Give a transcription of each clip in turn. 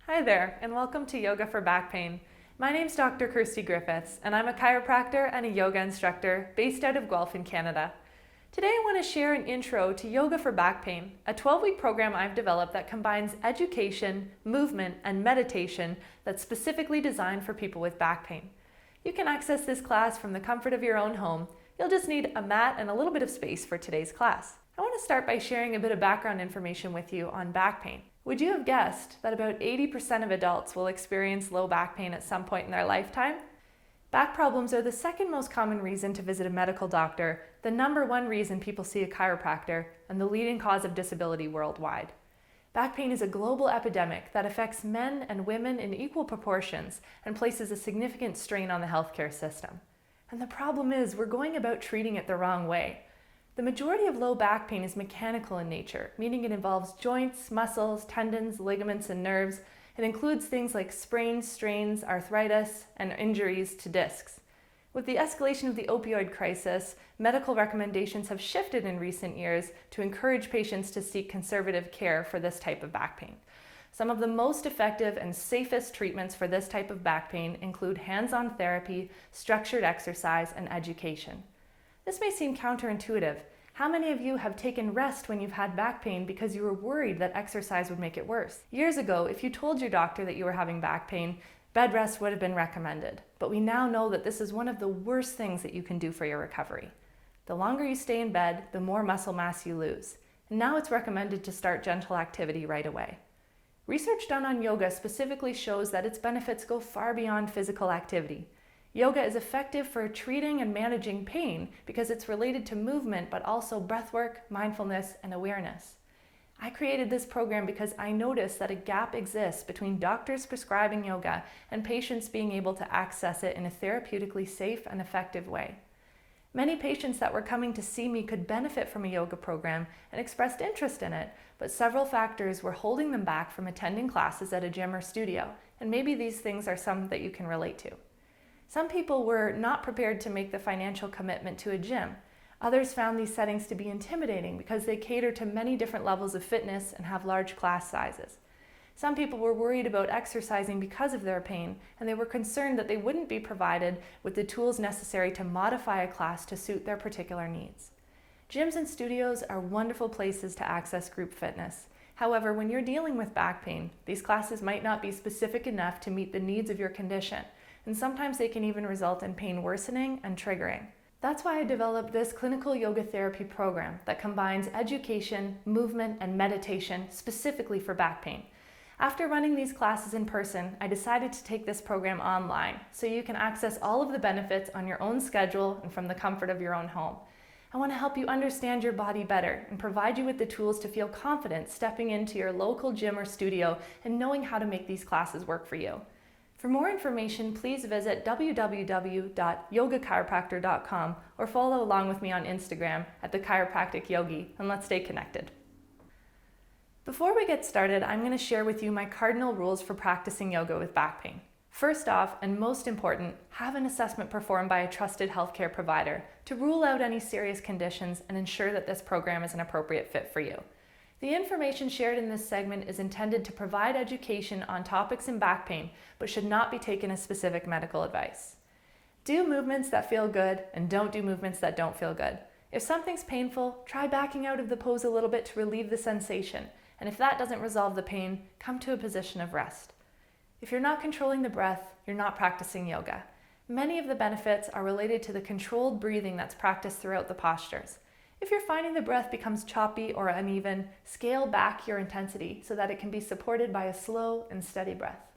Hi there, and welcome to Yoga for Back Pain. My name's Dr. Kirstie Griffiths, and I'm a chiropractor and a yoga instructor based out of Guelph in Canada. Today I want to share an intro to Yoga for Back Pain, a 12-week program I've developed that combines education, movement, and meditation that's specifically designed for people with back pain. You can access this class from the comfort of your own home. You'll just need a mat and a little bit of space for today's class. I want to start by sharing a bit of background information with you on back pain. Would you have guessed that about 80% of adults will experience low back pain at some point in their lifetime? Back problems are the second most common reason to visit a medical doctor, the number one reason people see a chiropractor, and the leading cause of disability worldwide. Back pain is a global epidemic that affects men and women in equal proportions and places a significant strain on the healthcare system. And the problem is, we're going about treating it the wrong way. The majority of low back pain is mechanical in nature, meaning it involves joints, muscles, tendons, ligaments, and nerves. It includes things like sprains, strains, arthritis, and injuries to discs. With the escalation of the opioid crisis, medical recommendations have shifted in recent years to encourage patients to seek conservative care for this type of back pain. Some of the most effective and safest treatments for this type of back pain include hands-on therapy, structured exercise, and education. This may seem counterintuitive. How many of you have taken rest when you've had back pain because you were worried that exercise would make it worse? Years ago, if you told your doctor that you were having back pain, bed rest would have been recommended. But we now know that this is one of the worst things that you can do for your recovery. The longer you stay in bed, the more muscle mass you lose. And now it's recommended to start gentle activity right away. Research done on yoga specifically shows that its benefits go far beyond physical activity. Yoga is effective for treating and managing pain because it's related to movement, but also breathwork, mindfulness, and awareness. I created this program because I noticed that a gap exists between doctors prescribing yoga and patients being able to access it in a therapeutically safe and effective way. Many patients that were coming to see me could benefit from a yoga program and expressed interest in it, but several factors were holding them back from attending classes at a gym or studio, and maybe these things are some that you can relate to. Some people were not prepared to make the financial commitment to a gym. Others found these settings to be intimidating because they cater to many different levels of fitness and have large class sizes. Some people were worried about exercising because of their pain, and they were concerned that they wouldn't be provided with the tools necessary to modify a class to suit their particular needs. Gyms and studios are wonderful places to access group fitness. However, when you're dealing with back pain, these classes might not be specific enough to meet the needs of your condition, and sometimes they can even result in pain worsening and triggering. That's why I developed this clinical yoga therapy program that combines education, movement, and meditation specifically for back pain. After running these classes in person, I decided to take this program online so you can access all of the benefits on your own schedule and from the comfort of your own home. I want to help you understand your body better and provide you with the tools to feel confident stepping into your local gym or studio and knowing how to make these classes work for you. For more information, please visit www.yogachiropractor.com or follow along with me on Instagram at the Chiropractic Yogi, and let's stay connected. Before we get started, I'm going to share with you my cardinal rules for practicing yoga with back pain. First off, and most important, have an assessment performed by a trusted healthcare provider to rule out any serious conditions and ensure that this program is an appropriate fit for you. The information shared in this segment is intended to provide education on topics in back pain, but should not be taken as specific medical advice. Do movements that feel good and don't do movements that don't feel good. If something's painful, try backing out of the pose a little bit to relieve the sensation, and if that doesn't resolve the pain, come to a position of rest. If you're not controlling the breath, you're not practicing yoga. Many of the benefits are related to the controlled breathing that's practiced throughout the postures. If you're finding the breath becomes choppy or uneven, scale back your intensity so that it can be supported by a slow and steady breath.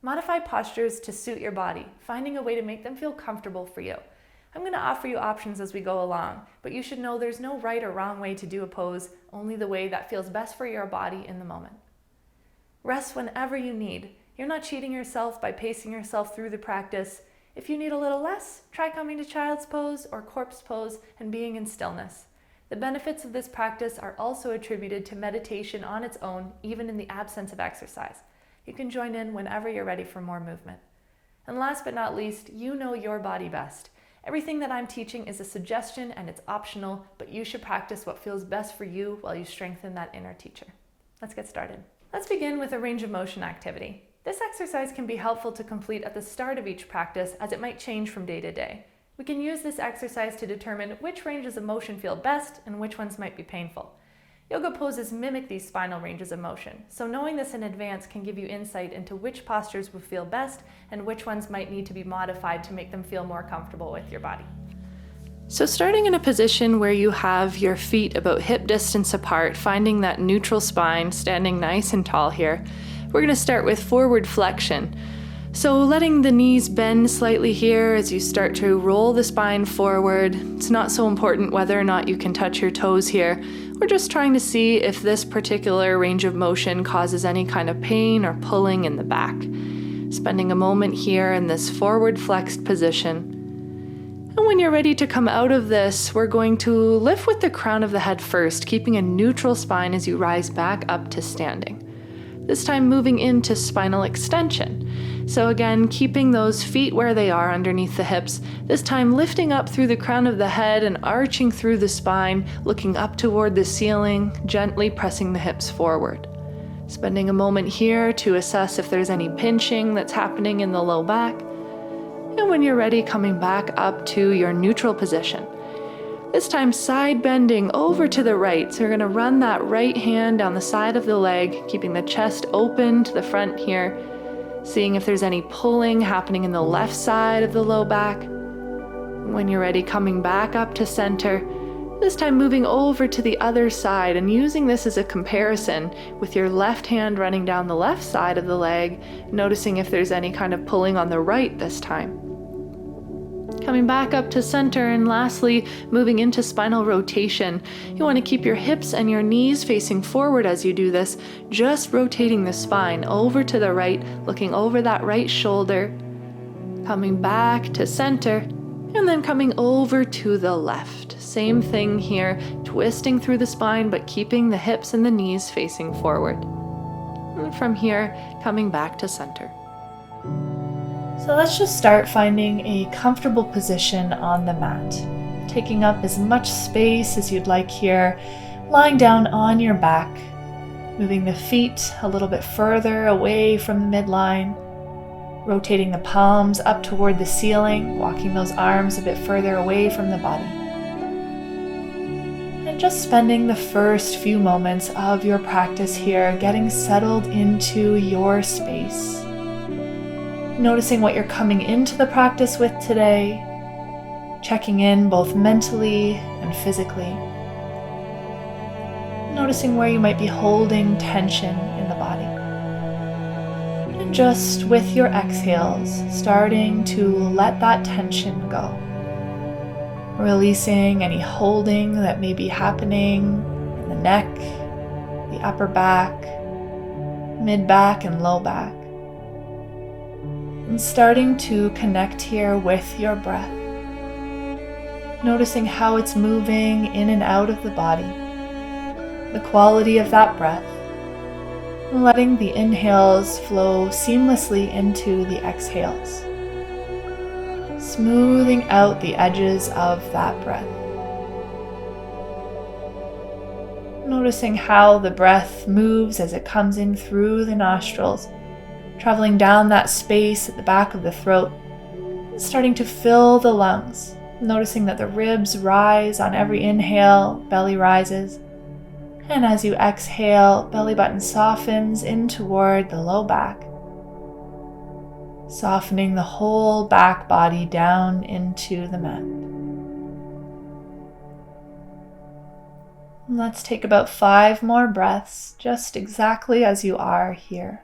Modify postures to suit your body, finding a way to make them feel comfortable for you. I'm going to offer you options as we go along, but you should know there's no right or wrong way to do a pose, only the way that feels best for your body in the moment. Rest whenever you need. You're not cheating yourself by pacing yourself through the practice. If you need a little less, try coming to child's pose or corpse pose and being in stillness. The benefits of this practice are also attributed to meditation on its own, even in the absence of exercise. You can join in whenever you're ready for more movement. And last but not least, you know your body best. Everything that I'm teaching is a suggestion and it's optional, but you should practice what feels best for you while you strengthen that inner teacher. Let's get started. Let's begin with a range of motion activity. This exercise can be helpful to complete at the start of each practice as it might change from day to day. We can use this exercise to determine which ranges of motion feel best and which ones might be painful. Yoga poses mimic these spinal ranges of motion, so knowing this in advance can give you insight into which postures will feel best and which ones might need to be modified to make them feel more comfortable with your body. So starting in a position where you have your feet about hip distance apart, finding that neutral spine, standing nice and tall here, we're going to start with forward flexion. So letting the knees bend slightly here as you start to roll the spine forward. It's not so important whether or not you can touch your toes here. We're just trying to see if this particular range of motion causes any kind of pain or pulling in the back. Spending a moment here in this forward flexed position. And when you're ready to come out of this, we're going to lift with the crown of the head first, keeping a neutral spine as you rise back up to standing. This time moving into spinal extension. So again, keeping those feet where they are underneath the hips, this time lifting up through the crown of the head and arching through the spine, looking up toward the ceiling, gently pressing the hips forward. Spending a moment here to assess if there's any pinching that's happening in the low back. And when you're ready, coming back up to your neutral position. This time side bending over to the right. So you're going to run that right hand down the side of the leg, keeping the chest open to the front here, seeing if there's any pulling happening in the left side of the low back. When you're ready, coming back up to center, this time moving over to the other side and using this as a comparison with your left hand running down the left side of the leg, noticing if there's any kind of pulling on the right this time. Coming back up to center, and lastly, moving into spinal rotation. You want to keep your hips and your knees facing forward as you do this, just rotating the spine over to the right, looking over that right shoulder, coming back to center, and then coming over to the left. Same thing here, twisting through the spine, but keeping the hips and the knees facing forward. And from here, coming back to center. So let's just start finding a comfortable position on the mat, taking up as much space as you'd like here, lying down on your back, moving the feet a little bit further away from the midline, rotating the palms up toward the ceiling, walking those arms a bit further away from the body. And just spending the first few moments of your practice here, getting settled into your space. Noticing what you're coming into the practice with today, checking in both mentally and physically. Noticing where you might be holding tension in the body. And just with your exhales, starting to let that tension go. Releasing any holding that may be happening in the neck, the upper back, mid-back, and low back. And starting to connect here with your breath. Noticing how it's moving in and out of the body. The quality of that breath. And letting the inhales flow seamlessly into the exhales. Smoothing out the edges of that breath. Noticing how the breath moves as it comes in through the nostrils, traveling down that space at the back of the throat, starting to fill the lungs, noticing that the ribs rise on every inhale, belly rises, and as you exhale, belly button softens in toward the low back, softening the whole back body down into the mat. Let's take about 5 more breaths, just exactly as you are here.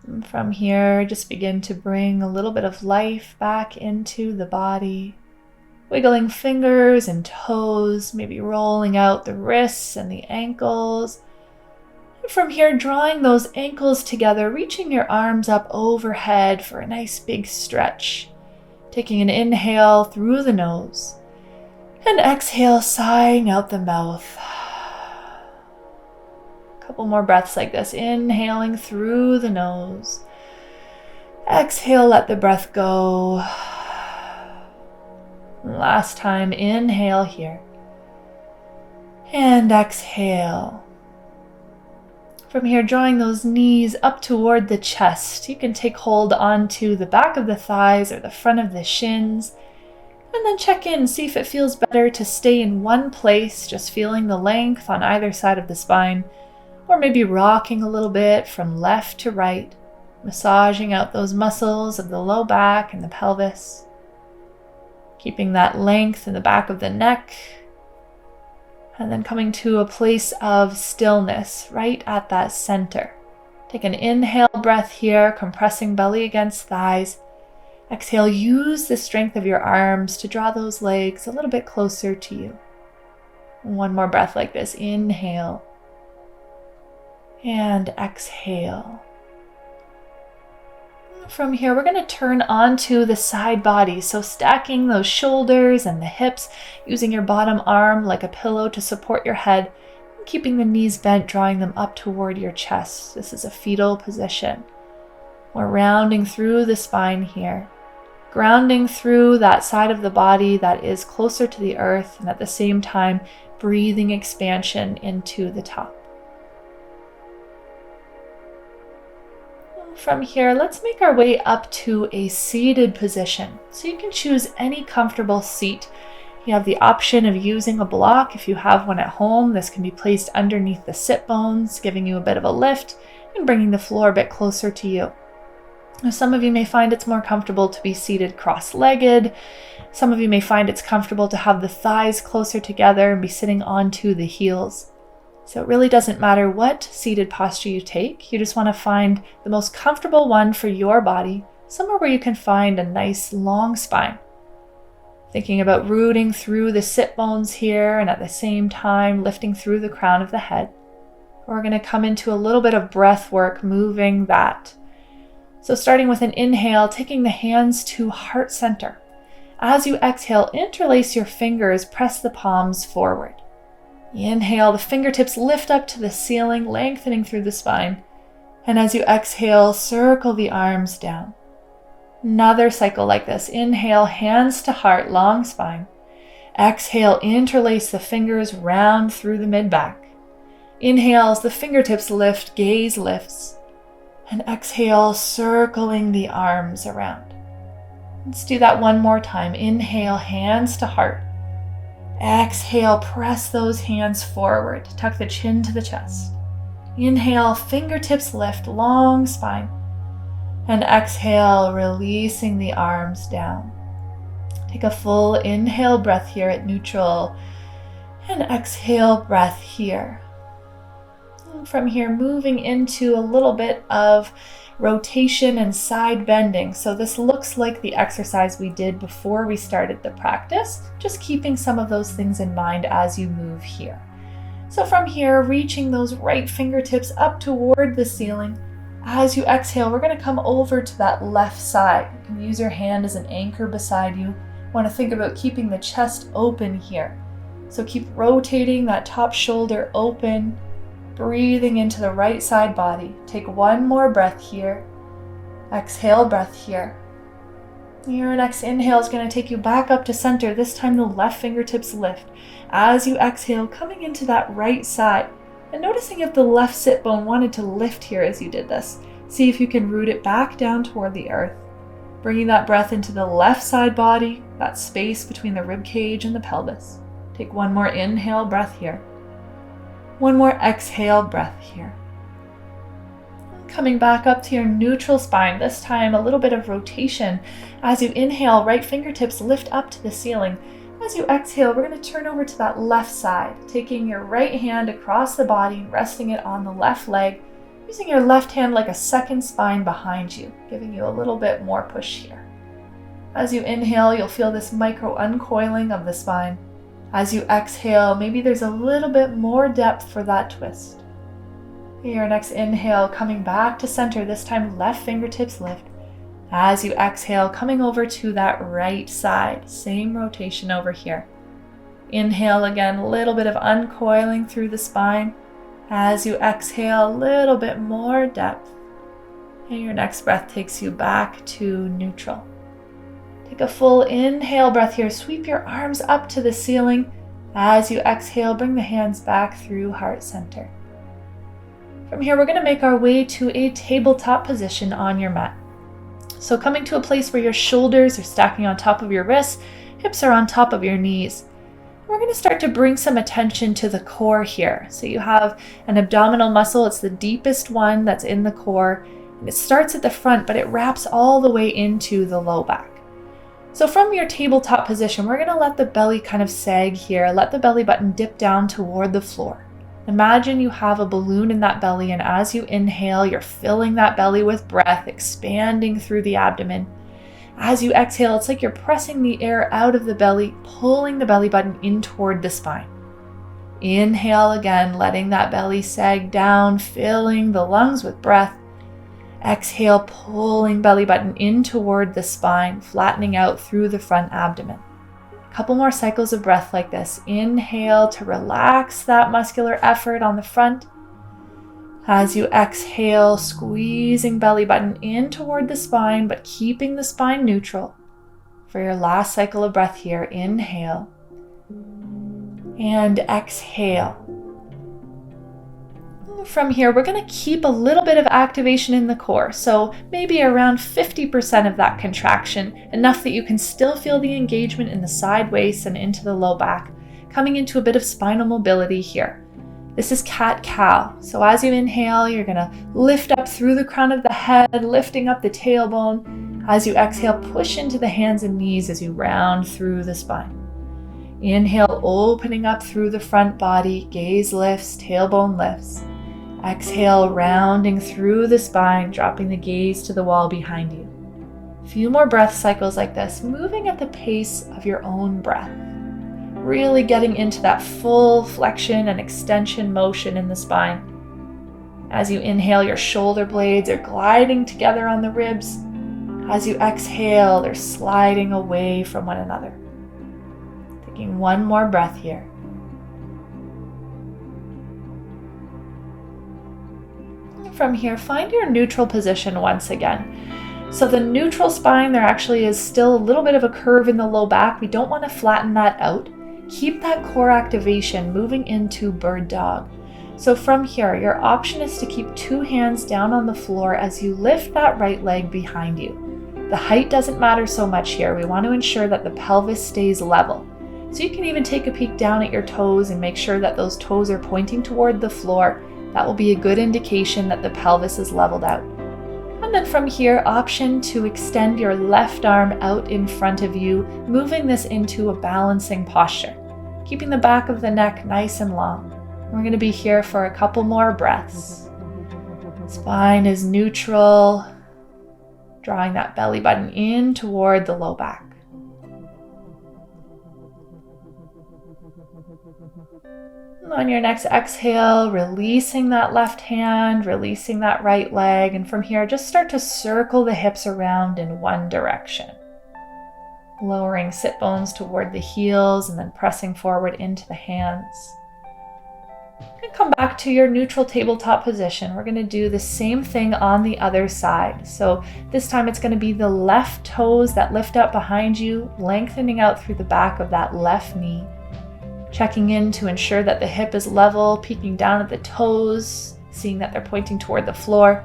And from here, just begin to bring a little bit of life back into the body, wiggling fingers and toes, maybe rolling out the wrists and the ankles. And from here, drawing those ankles together, reaching your arms up overhead for a nice big stretch, Taking an inhale through the nose and exhale, sighing out the mouth. A couple more breaths like this. Inhaling through the nose. Exhale, let the breath go. Last time, inhale here. And exhale. From here, drawing those knees up toward the chest. You can take hold onto the back of the thighs or the front of the shins. And then check in, see if it feels better to stay in one place, just feeling the length on either side of the spine, or maybe rocking a little bit from left to right, massaging out those muscles of the low back and the pelvis, keeping that length in the back of the neck, and then coming to a place of stillness right at that center. Take an inhale breath here, compressing belly against thighs. Exhale, use the strength of your arms to draw those legs a little bit closer to you. One more breath like this. Inhale and exhale. From here, we're going to turn onto the side body. So stacking those shoulders and the hips, using your bottom arm like a pillow to support your head, keeping the knees bent, drawing them up toward your chest. This is a fetal position. We're rounding through the spine here, grounding through that side of the body that is closer to the earth, and at the same time, breathing expansion into the top. From here, let's make our way up to a seated position. So you can choose any comfortable seat. You have the option of using a block if you have one at home. This can be placed underneath the sit bones, giving you a bit of a lift and bringing the floor a bit closer to you. Now, some of you may find it's more comfortable to be seated cross-legged. Some of you may find it's comfortable to have the thighs closer together and be sitting onto the heels. So it really doesn't matter what seated posture you take. You just want to find the most comfortable one for your body, somewhere where you can find a nice long spine. Thinking about rooting through the sit bones here and at the same time lifting through the crown of the head. We're going to come into a little bit of breath work, moving that. So starting with an inhale, taking the hands to heart center. As you exhale, interlace your fingers, press the palms forward. Inhale, the fingertips lift up to the ceiling, lengthening through the spine. And as you exhale, circle the arms down. Another cycle like this. Inhale, hands to heart, long spine. Exhale, interlace the fingers, round through the mid-back. Inhale as the fingertips lift, gaze lifts. And exhale, circling the arms around. Let's do that one more time. Inhale, hands to heart. Exhale, press those hands forward. Tuck the chin to the chest. Inhale, fingertips lift, long spine. And exhale, releasing the arms down. Take a full inhale breath here at neutral. And exhale breath here. And from here, moving into a little bit of rotation and side bending. So this looks like the exercise we did before we started the practice, just keeping some of those things in mind as you move here. So from here, reaching those right fingertips up toward the ceiling. As you exhale, we're going to come over to that left side. You can use your hand as an anchor beside you. Want to think about keeping the chest open here. So keep rotating that top shoulder open. Breathing into the right side body. Take one more breath here. Exhale, breath here. Your next inhale is going to take you back up to center. This time the left fingertips lift. As you exhale, coming into that right side. And noticing if the left sit bone wanted to lift here as you did this. See if you can root it back down toward the earth. Bringing that breath into the left side body, that space between the rib cage and the pelvis. Take one more inhale breath here. One more exhale breath here. Coming back up to your neutral spine, this time a little bit of rotation. As you inhale, right fingertips lift up to the ceiling. As you exhale, we're going to turn over to that left side, taking your right hand across the body, resting it on the left leg, using your left hand like a second spine behind you, giving you a little bit more push here. As you inhale, you'll feel this micro uncoiling of the spine. As you exhale, maybe there's a little bit more depth for that twist. Your next inhale, coming back to center, this time left fingertips lift. As you exhale, coming over to that right side, same rotation over here. Inhale again, a little bit of uncoiling through the spine. As you exhale, a little bit more depth. And your next breath takes you back to neutral. Take a full inhale breath here. Sweep your arms up to the ceiling. As you exhale, bring the hands back through heart center. From here, we're going to make our way to a tabletop position on your mat. So coming to a place where your shoulders are stacking on top of your wrists, hips are on top of your knees. We're going to start to bring some attention to the core here. So you have an abdominal muscle. It's the deepest one that's in the core. And it starts at the front, but it wraps all the way into the low back. So from your tabletop position, we're going to let the belly kind of sag here. Let the belly button dip down toward the floor. Imagine you have a balloon in that belly, and as you inhale, you're filling that belly with breath, expanding through the abdomen. As you exhale, it's like you're pressing the air out of the belly, pulling the belly button in toward the spine. Inhale again, letting that belly sag down, filling the lungs with breath. Exhale, pulling belly button in toward the spine, flattening out through the front abdomen. A couple more cycles of breath like this. Inhale to relax that muscular effort on the front. As you exhale, squeezing belly button in toward the spine, but keeping the spine neutral. For your last cycle of breath here, inhale and exhale. From here, we're going to keep a little bit of activation in the core, so maybe around 50% of that contraction, enough that you can still feel the engagement in the side waist and into the low back, coming into a bit of spinal mobility here. This is cat-cow, so as you inhale, you're going to lift up through the crown of the head, lifting up the tailbone. As you exhale, push into the hands and knees as you round through the spine. Inhale, opening up through the front body, gaze lifts, tailbone lifts. Exhale, rounding through the spine, dropping the gaze to the wall behind you. A few more breath cycles like this, moving at the pace of your own breath. Really getting into that full flexion and extension motion in the spine. As you inhale, your shoulder blades are gliding together on the ribs. As you exhale, they're sliding away from one another. Taking one more breath here. From here, find your neutral position once again. So the neutral spine, there actually is still a little bit of a curve in the low back. We don't want to flatten that out. Keep that core activation moving into bird dog. So from here, your option is to keep two hands down on the floor as you lift that right leg behind you. The height doesn't matter so much here. We want to ensure that the pelvis stays level. So you can even take a peek down at your toes and make sure that those toes are pointing toward the floor. That will be a good indication that the pelvis is leveled out. And then from here, option to extend your left arm out in front of you, moving this into a balancing posture, keeping the back of the neck nice and long. We're going to be here for a couple more breaths. Spine is neutral, drawing that belly button in toward the low back. On your next exhale, releasing that left hand, releasing that right leg, and from here, just start to circle the hips around in one direction. Lowering sit bones toward the heels and then pressing forward into the hands. And come back to your neutral tabletop position. We're going to do the same thing on the other side. So this time it's going to be the left toes that lift up behind you, lengthening out through the back of that left knee. Checking in to ensure that the hip is level, peeking down at the toes, seeing that they're pointing toward the floor.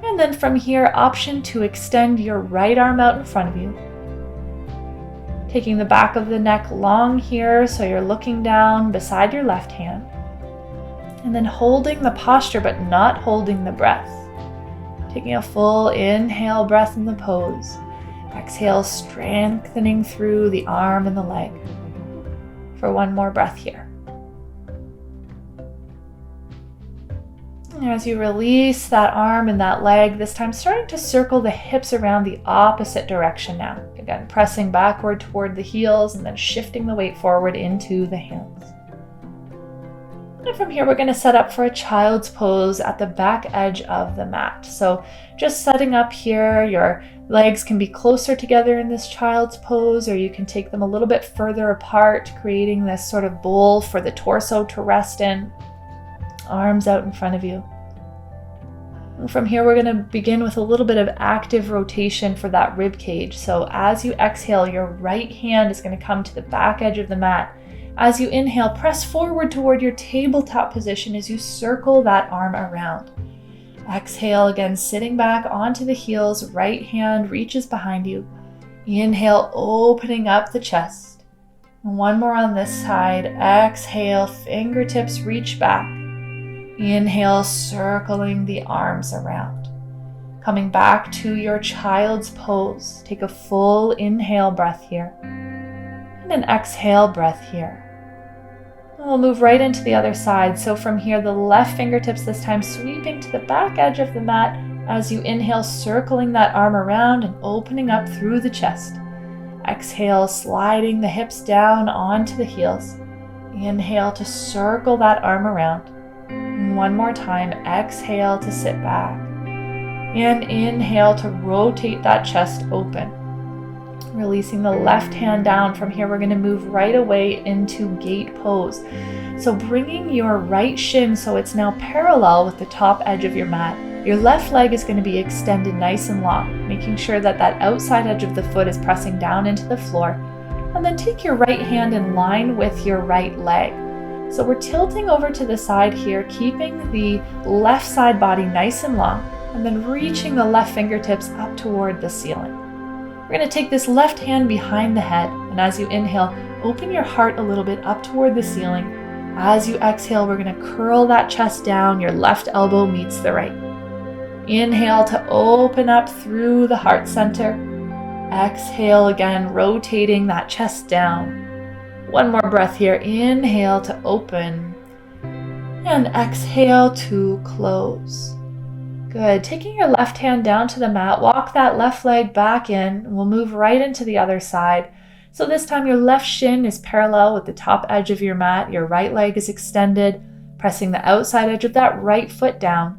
And then from here, option to extend your right arm out in front of you. Taking the back of the neck long here, so you're looking down beside your left hand. And then holding the posture, but not holding the breath. Taking a full inhale breath in the pose. Exhale, strengthening through the arm and the leg. For one more breath here. And as you release that arm and that leg, this time starting to circle the hips around the opposite direction now. Again, pressing backward toward the heels and then shifting the weight forward into the hands. And from here, we're going to set up for a child's pose at the back edge of the mat. So just setting up here, your legs can be closer together in this child's pose, or you can take them a little bit further apart, creating this sort of bowl for the torso to rest in. Arms out in front of you. And from here, we're going to begin with a little bit of active rotation for that rib cage. So as you exhale, your right hand is going to come to the back edge of the mat. As you inhale, press forward toward your tabletop position as you circle that arm around. Exhale again, sitting back onto the heels, right hand reaches behind you. Inhale, opening up the chest. And one more on this side. Exhale, fingertips reach back. Inhale, circling the arms around. Coming back to your child's pose. Take a full inhale breath here. And an exhale breath here. And we'll move right into the other side. So from here, the left fingertips this time sweeping to the back edge of the mat as you inhale, circling that arm around and opening up through the chest. Exhale, sliding the hips down onto the heels. Inhale to circle that arm around. And one more time, exhale to sit back. And inhale to rotate that chest open. Releasing the left hand down. From here, we're going to move right away into gate pose. So bringing your right shin so it's now parallel with the top edge of your mat. Your left leg is going to be extended nice and long, making sure that that outside edge of the foot is pressing down into the floor. And then take your right hand in line with your right leg. So we're tilting over to the side here, keeping the left side body nice and long, and then reaching the left fingertips up toward the ceiling. We're going to take this left hand behind the head, and as you inhale, open your heart a little bit up toward the ceiling. As you exhale, we're going to curl that chest down. Your left elbow meets the right. Inhale to open up through the heart center. Exhale again, rotating that chest down. One more breath here. Inhale to open and exhale to close. Good. Taking your left hand down to the mat, walk that left leg back in, and we'll move right into the other side. So this time your left shin is parallel with the top edge of your mat. Your right leg is extended, pressing the outside edge of that right foot down.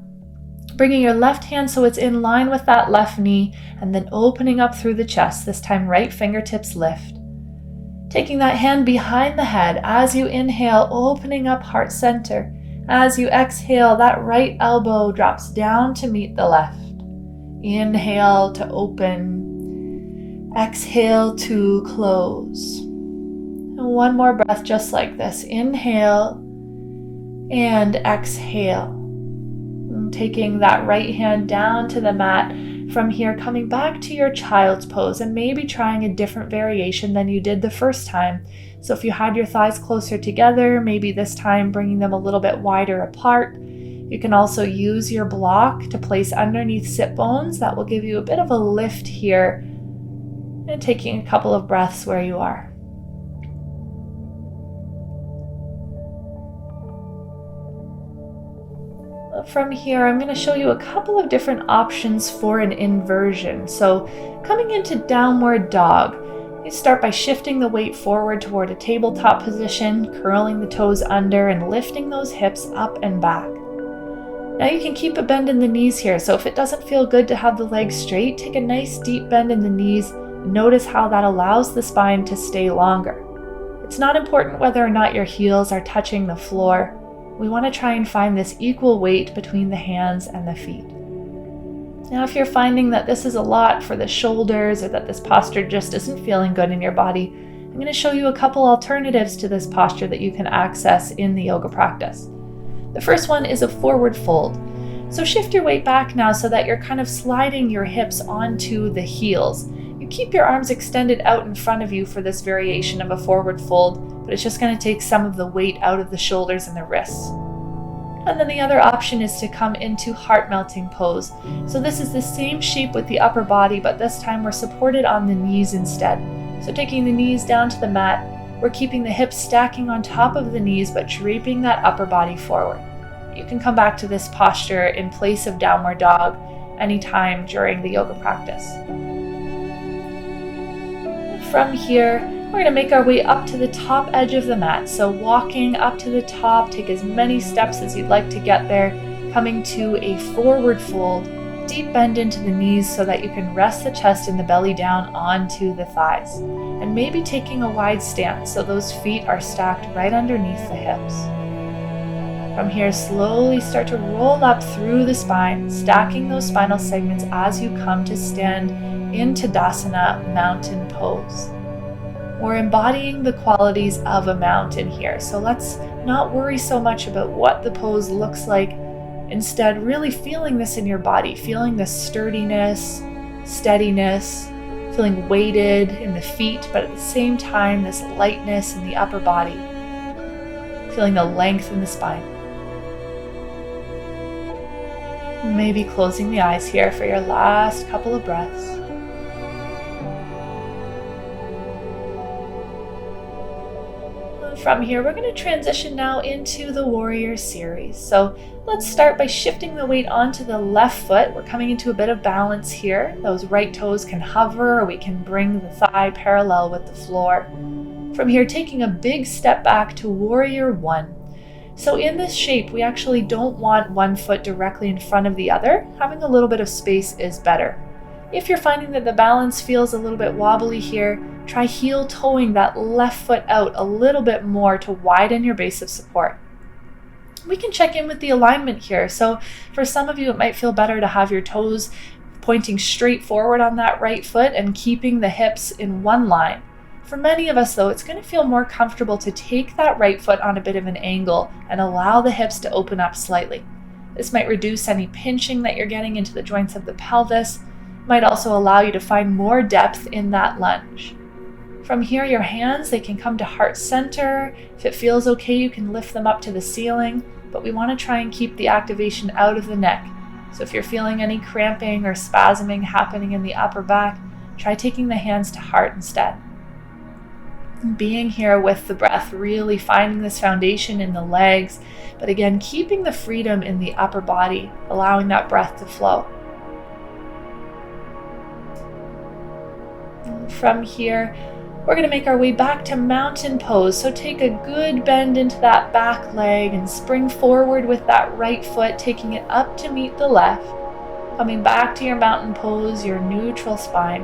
Bringing your left hand so it's in line with that left knee, and then opening up through the chest. This time right fingertips lift. Taking that hand behind the head as you inhale, opening up heart center. As you exhale, that right elbow drops down to meet the left. Inhale to open. Exhale to close. And one more breath just like this. Inhale and exhale. And taking that right hand down to the mat. From here, coming back to your child's pose and maybe trying a different variation than you did the first time. So if you had your thighs closer together, maybe this time bringing them a little bit wider apart. You can also use your block to place underneath sit bones. That will give you a bit of a lift here. And taking a couple of breaths where you are. From here, I'm going to show you a couple of different options for an inversion. So coming into downward dog, you start by shifting the weight forward toward a tabletop position, curling the toes under and lifting those hips up and back. Now you can keep a bend in the knees here. So if it doesn't feel good to have the legs straight, take a nice deep bend in the knees. Notice how that allows the spine to stay longer. It's not important whether or not your heels are touching the floor. We want to try and find this equal weight between the hands and the feet. Now, if you're finding that this is a lot for the shoulders or that this posture just isn't feeling good in your body, I'm going to show you a couple alternatives to this posture that you can access in the yoga practice. The first one is a forward fold. So shift your weight back now so that you're kind of sliding your hips onto the heels. You keep your arms extended out in front of you for this variation of a forward fold, but it's just going to take some of the weight out of the shoulders and the wrists. And then the other option is to come into heart melting pose. So this is the same shape with the upper body, but this time we're supported on the knees instead. So taking the knees down to the mat, we're keeping the hips stacking on top of the knees, but draping that upper body forward. You can come back to this posture in place of downward dog anytime during the yoga practice. From here, We're going to make our way up to the top edge of the mat. So walking up to the top, take as many steps as you'd like to get there, coming to a forward fold, deep bend into the knees so that you can rest the chest and the belly down onto the thighs. And maybe taking a wide stance so those feet are stacked right underneath the hips. From here, slowly start to roll up through the spine, stacking those spinal segments as you come to stand in Tadasana, mountain pose. We're embodying the qualities of a mountain here, so let's not worry so much about what the pose looks like. Instead, really feeling this in your body, feeling this sturdiness, steadiness, feeling weighted in the feet, but at the same time, this lightness in the upper body, feeling the length in the spine. Maybe closing the eyes here for your last couple of breaths. From here, we're going to transition now into the warrior series. So let's start by shifting the weight onto the left foot. We're coming into a bit of balance here. Those right toes can hover, or we can bring the thigh parallel with the floor. From here, taking a big step back to warrior one. So in this shape, we actually don't want one foot directly in front of the other. Having a little bit of space is better. If you're finding that the balance feels a little bit wobbly here, try heel toeing that left foot out a little bit more to widen your base of support. We can check in with the alignment here. So for some of you, it might feel better to have your toes pointing straight forward on that right foot and keeping the hips in one line. For many of us though, it's going to feel more comfortable to take that right foot on a bit of an angle and allow the hips to open up slightly. This might reduce any pinching that you're getting into the joints of the pelvis. Might also allow you to find more depth in that lunge. From here, your hands, they can come to heart center. If it feels okay, you can lift them up to the ceiling, but we want to try and keep the activation out of the neck. So if you're feeling any cramping or spasming happening in the upper back, try taking the hands to heart instead. Being here with the breath, really finding this foundation in the legs, but again, keeping the freedom in the upper body, allowing that breath to flow. From here, we're going to make our way back to mountain pose. So take a good bend into that back leg and spring forward with that right foot, taking it up to meet the left. Coming back to your mountain pose, your neutral spine.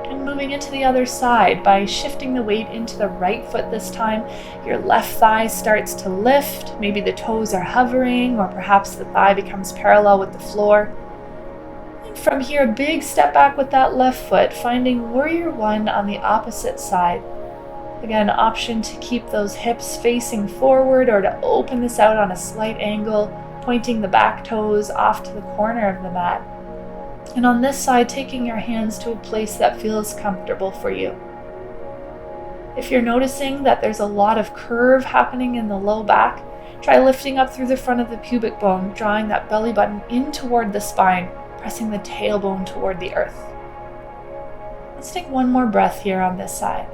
And moving into the other side by shifting the weight into the right foot this time. Your left thigh starts to lift. Maybe the toes are hovering, or perhaps the thigh becomes parallel with the floor. From here, a big step back with that left foot, finding warrior one on the opposite side. Again, option to keep those hips facing forward or to open this out on a slight angle, pointing the back toes off to the corner of the mat. And on this side, taking your hands to a place that feels comfortable for you. If you're noticing that there's a lot of curve happening in the low back, try lifting up through the front of the pubic bone, drawing that belly button in toward the spine, pressing the tailbone toward the earth. Let's take one more breath here on this side.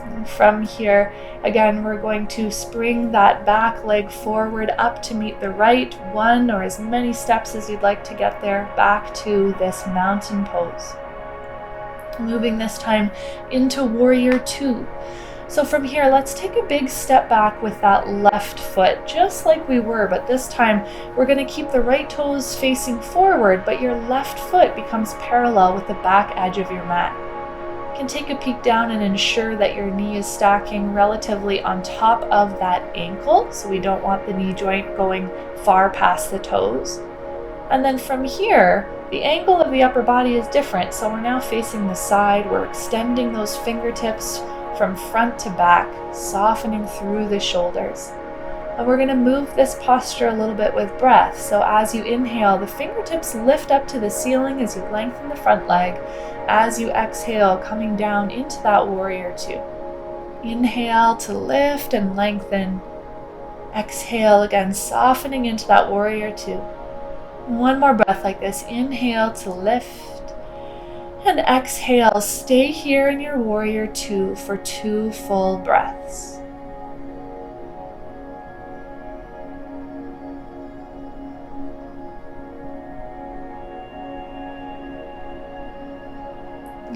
And from here, again, we're going to spring that back leg forward up to meet the right, one or as many steps as you'd like to get there, back to this mountain pose. Moving this time into warrior two. So from here, let's take a big step back with that left foot, just like we were, but this time we're going to keep the right toes facing forward, but your left foot becomes parallel with the back edge of your mat. You can take a peek down and ensure that your knee is stacking relatively on top of that ankle, so we don't want the knee joint going far past the toes. And then from here, the angle of the upper body is different, so we're now facing the side. We're extending those fingertips from front to back, softening through the shoulders. And we're going to move this posture a little bit with breath. So as you inhale, the fingertips lift up to the ceiling as you lengthen the front leg. As you exhale, coming down into that warrior two. Inhale to lift and lengthen. Exhale again, softening into that warrior two. One more breath like this. Inhale to lift. And exhale, stay here in your warrior two for 2 full breaths.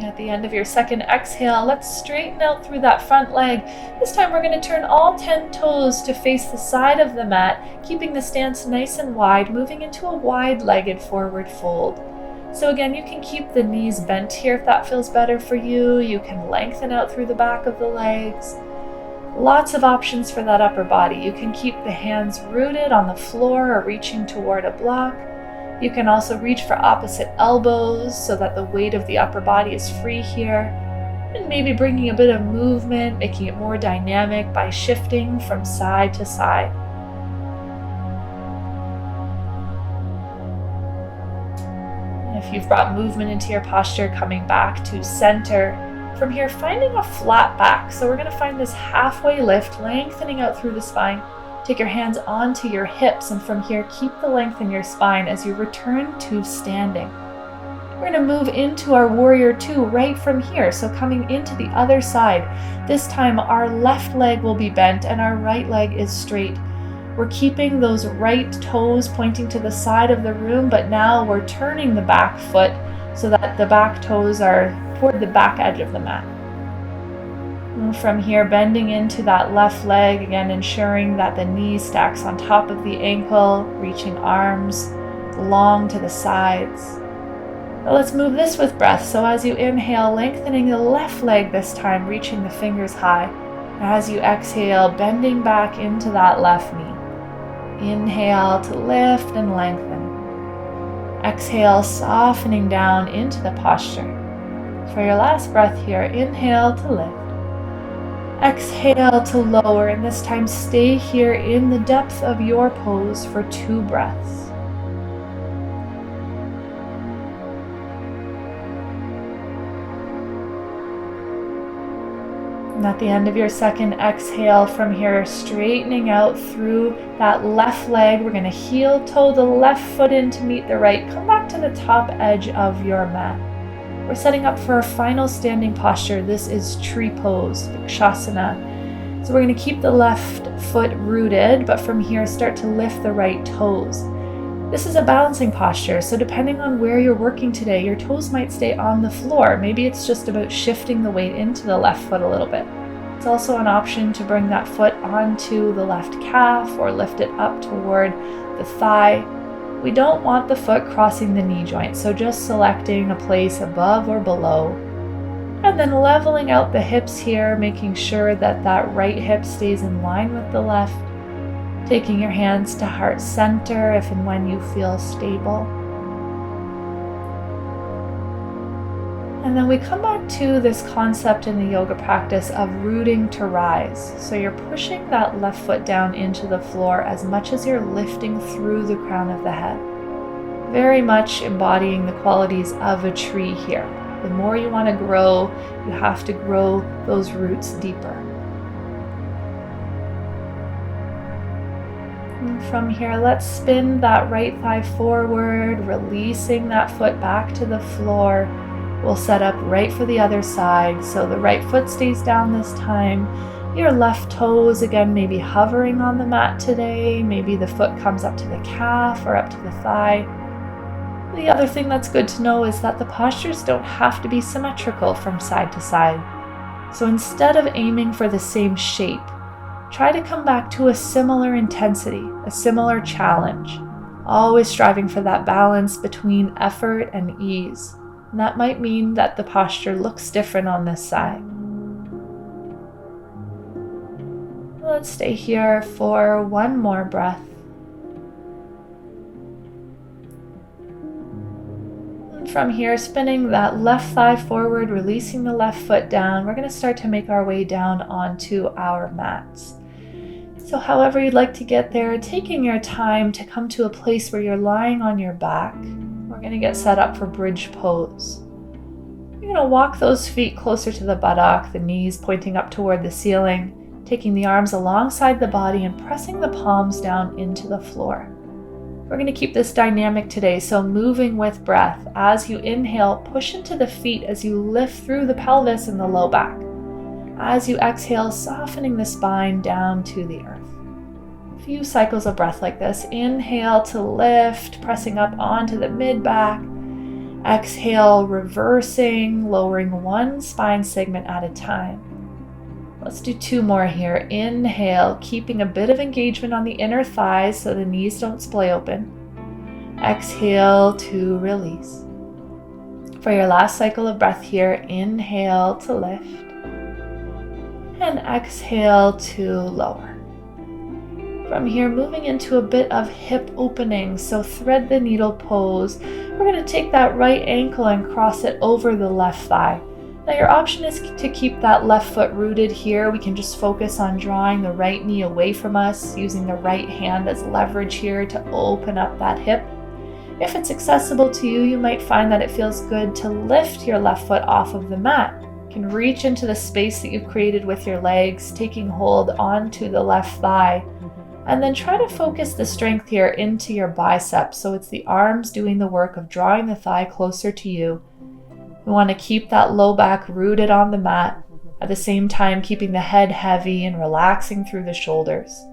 At the end of your second exhale, let's straighten out through that front leg. This time we're going to turn all 10 toes to face the side of the mat, keeping the stance nice and wide, moving into a wide-legged forward fold. So again, you can keep the knees bent here if that feels better for you. You can lengthen out through the back of the legs. Lots of options for that upper body. You can keep the hands rooted on the floor or reaching toward a block. You can also reach for opposite elbows so that the weight of the upper body is free here. And maybe bringing a bit of movement, making it more dynamic by shifting from side to side. If you've brought movement into your posture, coming back to center. From here, finding a flat back. So we're going to find this halfway lift, lengthening out through the spine. Take your hands onto your hips, and from here, keep the length in your spine as you return to standing. We're going to move into our warrior two right from here. So coming into the other side. This time, our left leg will be bent and our right leg is straight. We're keeping those right toes pointing to the side of the room, but now we're turning the back foot so that the back toes are toward the back edge of the mat. And from here, bending into that left leg, again ensuring that the knee stacks on top of the ankle, reaching arms long to the sides. Now let's move this with breath. So as you inhale, lengthening the left leg this time, reaching the fingers high. As you exhale, bending back into that left knee. Inhale to lift and lengthen. Exhale, softening down into the posture. For your last breath here, inhale to lift. Exhale to lower, and this time stay here in the depth of your pose for 2 breaths. And at the end of your second exhale, from here, straightening out through that left leg, we're going to heel toe the left foot in to meet the right. Come back to the top edge of your mat. We're setting up for our final standing posture. This is tree pose, Vikshasana. So we're going to keep the left foot rooted, but from here start to lift the right toes. This is a balancing posture, so depending on where you're working today, your toes might stay on the floor. Maybe it's just about shifting the weight into the left foot a little bit. It's also an option to bring that foot onto the left calf or lift it up toward the thigh. We don't want the foot crossing the knee joint, so just selecting a place above or below. And then leveling out the hips here, making sure that that right hip stays in line with the left. Taking your hands to heart center if and when you feel stable. And then we come back to this concept in the yoga practice of rooting to rise. So you're pushing that left foot down into the floor as much as you're lifting through the crown of the head. Very much embodying the qualities of a tree here. The more you want to grow, you have to grow those roots deeper. And from here, let's spin that right thigh forward, releasing that foot back to the floor. We'll set up right for the other side. So the right foot stays down this time. Your left toes, again, maybe hovering on the mat today. Maybe the foot comes up to the calf or up to the thigh. The other thing that's good to know is that the postures don't have to be symmetrical from side to side. So instead of aiming for the same shape, try to come back to a similar intensity, a similar challenge, always striving for that balance between effort and ease. And that might mean that the posture looks different on this side. Let's stay here for one more breath. And from here, spinning that left thigh forward, releasing the left foot down, we're going to start to make our way down onto our mats. So however you'd like to get there, taking your time to come to a place where you're lying on your back. We're going to get set up for bridge pose. You're going to walk those feet closer to the buttock, the knees pointing up toward the ceiling, taking the arms alongside the body and pressing the palms down into the floor. We're going to keep this dynamic today, so moving with breath. As you inhale, push into the feet as you lift through the pelvis and the low back. As you exhale, softening the spine down to the earth. A few cycles of breath like this. Inhale to lift, pressing up onto the mid-back. Exhale, reversing, lowering one spine segment at a time. Let's do 2 more here. Inhale, keeping a bit of engagement on the inner thighs so the knees don't splay open. Exhale to release. For your last cycle of breath here, inhale to lift. And exhale to lower. From here, moving into a bit of hip opening, so thread the needle pose. We're going to take that right ankle and cross it over the left thigh. Now your option is to keep that left foot rooted here. We can just focus on drawing the right knee away from us, using the right hand as leverage here to open up that hip. If it's accessible to you, you might find that it feels good to lift your left foot off of the mat. You can reach into the space that you've created with your legs, taking hold onto the left thigh. And then try to focus the strength here into your biceps. So it's the arms doing the work of drawing the thigh closer to you. We want to keep that low back rooted on the mat, at the same time keeping the head heavy and relaxing through the shoulders.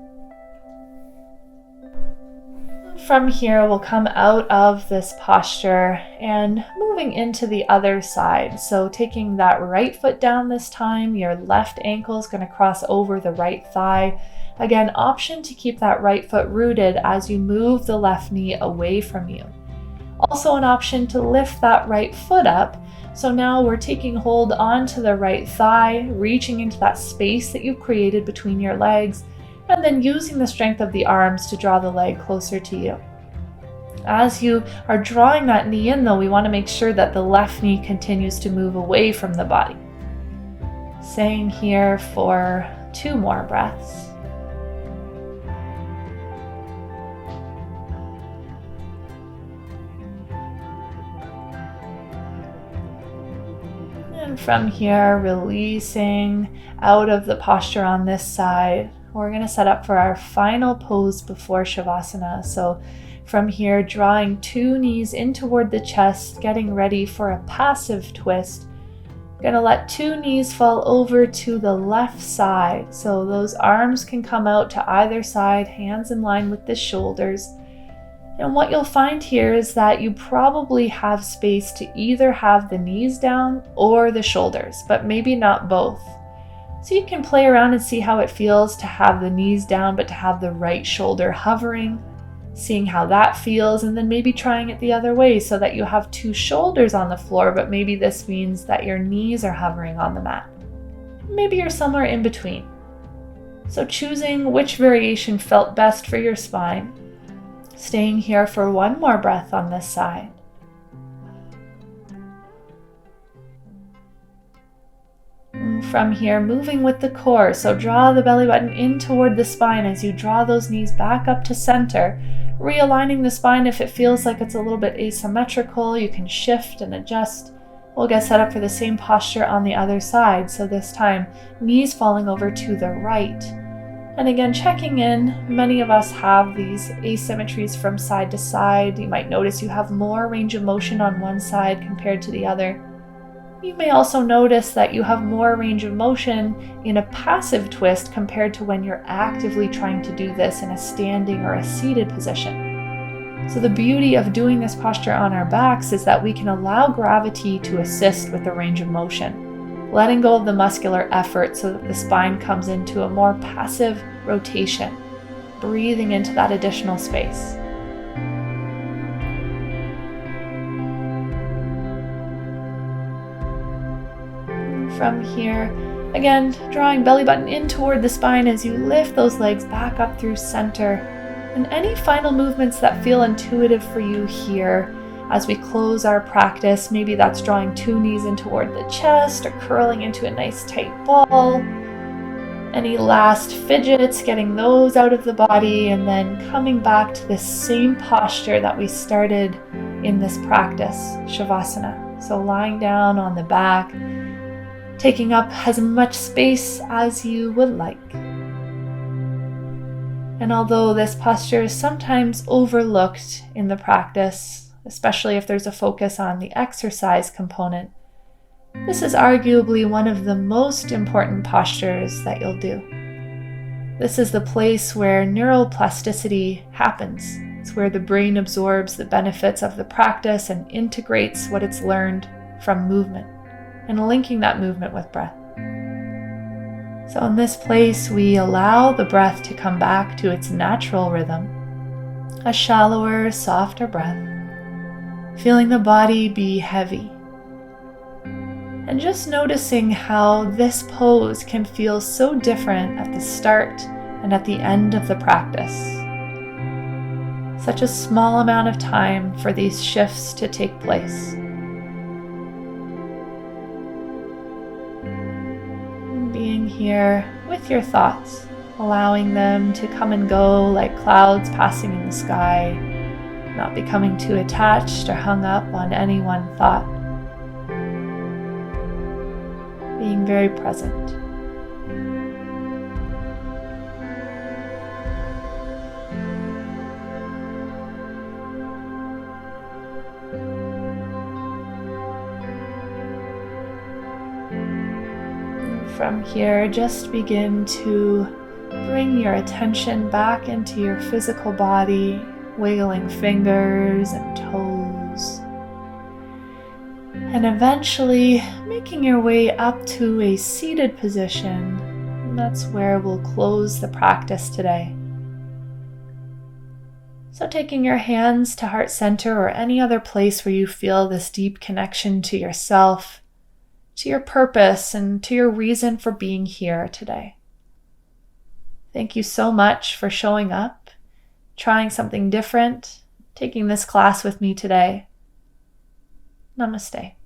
From here, we'll come out of this posture and moving into the other side. So taking that right foot down this time, your left ankle is going to cross over the right thigh. Again, option to keep that right foot rooted as you move the left knee away from you. Also an option to lift that right foot up. So now we're taking hold onto the right thigh, reaching into that space that you've created between your legs, and then using the strength of the arms to draw the leg closer to you. As you are drawing that knee in though, we want to make sure that the left knee continues to move away from the body. Staying here for 2 more breaths. And from here, releasing out of the posture on this side. We're going to set up for our final pose before Shavasana. So from here, drawing 2 knees in toward the chest, getting ready for a passive twist. Going to let 2 knees fall over to the left side. So those arms can come out to either side, hands in line with the shoulders. And what you'll find here is that you probably have space to either have the knees down or the shoulders, but maybe not both. So you can play around and see how it feels to have the knees down, but to have the right shoulder hovering, seeing how that feels, and then maybe trying it the other way so that you have 2 shoulders on the floor, but maybe this means that your knees are hovering on the mat. Maybe you're somewhere in between. So choosing which variation felt best for your spine. Staying here for 1 more breath on this side. And from here, moving with the core. So draw the belly button in toward the spine as you draw those knees back up to center. Realigning the spine if it feels like it's a little bit asymmetrical. You can shift and adjust. We'll get set up for the same posture on the other side. So this time, knees falling over to the right. And again, checking in, many of us have these asymmetries from side to side. You might notice you have more range of motion on one side compared to the other. You may also notice that you have more range of motion in a passive twist compared to when you're actively trying to do this in a standing or a seated position. So the beauty of doing this posture on our backs is that we can allow gravity to assist with the range of motion, letting go of the muscular effort so that the spine comes into a more passive rotation, breathing into that additional space. From here, again, drawing belly button in toward the spine as you lift those legs back up through center. And any final movements that feel intuitive for you here. As we close our practice, maybe that's drawing 2 knees in toward the chest or curling into a nice tight ball. Any last fidgets, getting those out of the body, and then coming back to the same posture that we started in this practice, Shavasana. So lying down on the back, taking up as much space as you would like. And although this posture is sometimes overlooked in the practice, especially if there's a focus on the exercise component, this is arguably one of the most important postures that you'll do. This is the place where neuroplasticity happens. It's where the brain absorbs the benefits of the practice and integrates what it's learned from movement and linking that movement with breath. So in this place, we allow the breath to come back to its natural rhythm, a shallower, softer breath, feeling the body be heavy. And just noticing how this pose can feel so different at the start and at the end of the practice. Such a small amount of time for these shifts to take place. Being here with your thoughts, allowing them to come and go like clouds passing in the sky, not becoming too attached or hung up on any one thought. Being very present. From here, just begin to bring your attention back into your physical body, wiggling fingers and toes. And eventually making your way up to a seated position. And that's where we'll close the practice today. So taking your hands to heart center or any other place where you feel this deep connection to yourself, to your purpose, and to your reason for being here today. Thank you so much for showing up, trying something different, taking this class with me today. Namaste.